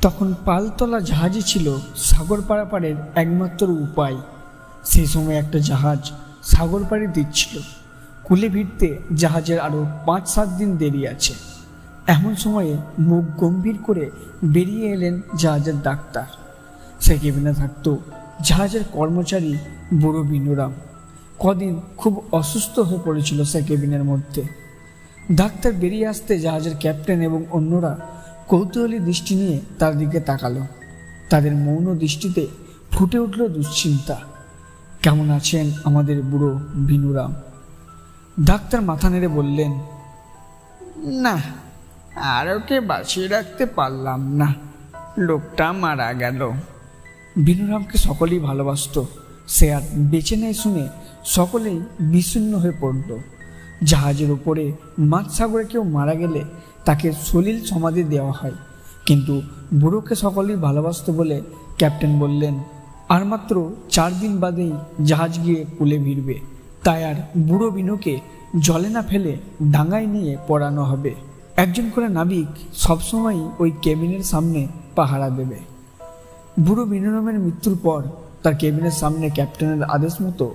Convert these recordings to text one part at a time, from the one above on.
তখন পালতলা জাহাজই ছিল সাগর পারাপারের একমাত্র উপায়। সেই সময় একটা জাহাজ সাগর পাড়ি দিচ্ছিল। কুলে ভিড়তে জাহাজের আরও 5-7 দিন দেরি আছে। এমন সময়ে মুখ গম্ভীর করে বেরিয়ে এলেন জাহাজের ডাক্তার। সে কেবিনে থাকতো জাহাজের কর্মচারী বুড়ো বিনুরাম। কদিন খুব অসুস্থ হয়ে পড়েছিল সে কেবিনের মধ্যে। ডাক্তার বেরিয়ে আসতে জাহাজের ক্যাপ্টেন এবং অন্যরা কৌতূহলী দৃষ্টি নিয়ে তার দিকে তাকালো। তাদের মৌন দৃষ্টিতে ফুটে উঠল দুশ্চিন্তা। কেমন আছেন আমাদের বুড়ো বিনুরাম? ডাক্তার মাথা নেড়ে বললেন, না, আর ওকে বাঁচিয়ে রাখতে পারলাম না, লোকটা মারা গেল। বিনুরামকে সকলেই ভালোবাসত। সে আর বেঁচে নেয় শুনে সকলেই বিষণ্ণ হয়ে পড়ল। জাহাজের উপরে মাঝসাগরে কেউ মারা গেলে তাকে সলিল সমাধি দেওয়া হয়, কিন্তু বুড়োকে সকলেই ভালোবাসত বলে ক্যাপ্টেন বললেন, আর মাত্র 4 দিন বাদেই জাহাজ গিয়ে কুলে ভিড়বে। তাই আর বুড়ো বিনুকে জলে না ফেলে ডাঙায় নিয়ে পড়ানো হবে। একজন করে নাবিক সবসময় ওই কেবিনের সামনে পাহারা দেবে। বুড়ো বিনুরামের মৃত্যুর পর তার কেবিনের সামনে ক্যাপ্টেনের আদেশ মতো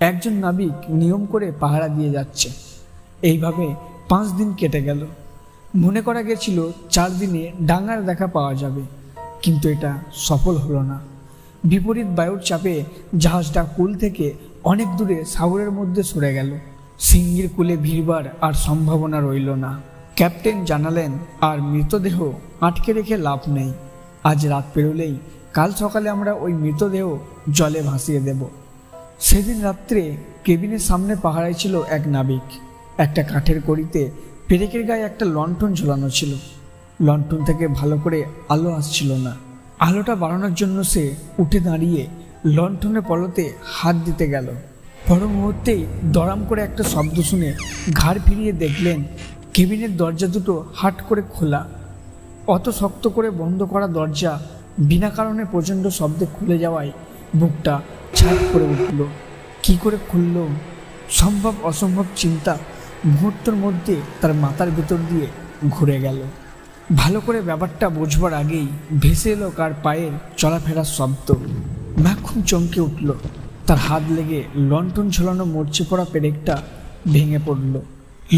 একজন নাবিক নিয়ম করে পাহারা দিয়ে যাচ্ছে। এইভাবে 5 দিন কেটে গেল। মনে করা গেছিল 4 দিনে ডাঙার দেখা পাওয়া যাবে, কিন্তু এটা সফল হলো না। বিপরীত বায়ুর চাপে জাহাজটা কুল থেকে অনেক দূরে সাগরের মধ্যে সরে গেল। সিঙ্গির কুলে ভিড়বার আর সম্ভাবনা রইল না। ক্যাপ্টেন জানালেন, আর মৃতদেহ আটকে রেখে লাভ নেই। আজ রাত পেরোলেই কাল সকালে আমরা ওই মৃতদেহ জলে ভাসিয়ে দেব। সেদিন রাত্রে কেবিনের সামনে পাহারায় ছিল এক নাবিক। একটা কাঠের কড়িতে পেরেকের গায়ে একটা লণ্ঠন ঝোলানো ছিল। লণ্ঠন থেকে ভালো করে আলো আসছিল না। আলোটা বাড়ানোর জন্য সে উঠে দাঁড়িয়ে লণ্ঠনের পলতে হাত দিতে গেল। পর মুহূর্তেই দড়াম করে একটা শব্দ শুনে ঘাড় ফিরিয়ে দেখলেন কেবিনের দরজা দুটো হাট করে খোলা। অত শক্ত করে বন্ধ করা দরজা বিনা কারণে প্রচণ্ড শব্দে খুলে যাওয়ায় বুকটা ছাপ করে উঠল। কি করে খুলল? সম্ভব অসম্ভব চিন্তা মুহূর্তের মধ্যে তার মাথার ভেতর দিয়ে ঘুরে গেল। ভালো করে ব্যাপারটা বোঝবার আগেই ভেসে এলো কার পায়ের চলাফেরার শব্দ। ম্যাকখুম চমকে উঠল। তার হাত লেগে লণ্ঠন ঝোলানো মরচে পড়া পেরেকটা ভেঙে পড়ল।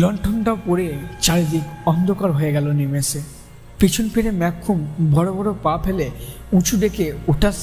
লণ্ঠনটাও পড়ে চারিদিক অন্ধকার হয়ে গেল নিমেষে। পিছন ফিরে ম্যাকখুম বড় বড় পা ফেলে উঁচু ডেকে ওঠার